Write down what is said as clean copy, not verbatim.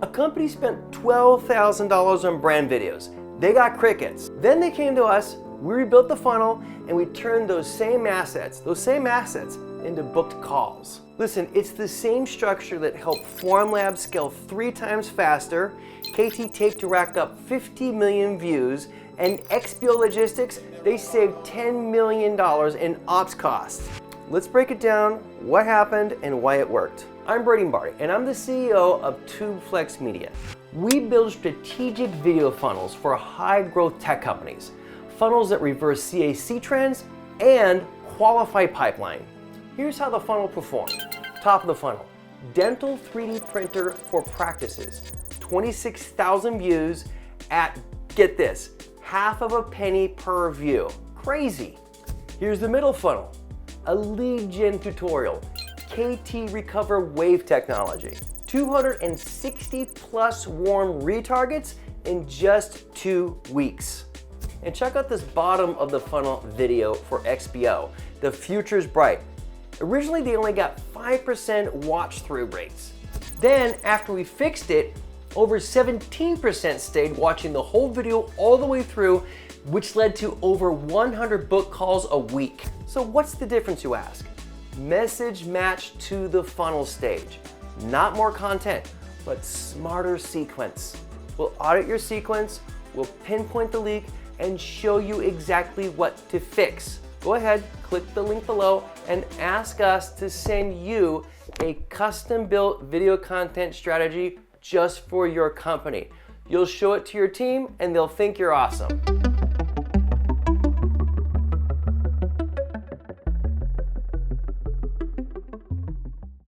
A company spent $12,000 on brand videos. They got crickets. Then they came to us, we rebuilt the funnel, and we turned those same assets into booked calls. Listen, it's the same structure that helped Formlabs scale 3 times faster, KT Tape to rack up 50 million views, and XPO Logistics, they saved $10 million in ops costs. Let's break it down, what happened and why it worked. I'm Brady Barty, and I'm the CEO of TubeFlex Media. We build strategic video funnels for high-growth tech companies, funnels that reverse CAC trends and qualify pipeline. Here's how the funnel performed. Top of the funnel, dental 3D printer for practices, 26,000 views at, get this, half of a penny per view. Crazy. Here's the middle funnel, a lead gen tutorial, KT Recover Wave technology, 260 plus warm retargets in just 2 weeks. And check out this bottom of the funnel video for XPO. The future's bright. Originally, they only got 5% watch through rates. Then, after we fixed it, over 17% stayed watching the whole video all the way through, which led to over 100 book calls a week. So what's the difference, you ask? Message match to the funnel stage. Not more content, but smarter sequence. We'll audit your sequence, we'll pinpoint the leak, and show you exactly what to fix. Go ahead, click the link below, and ask us to send you a custom-built video content strategy just for your company. You'll show it to your team, and they'll think you're awesome.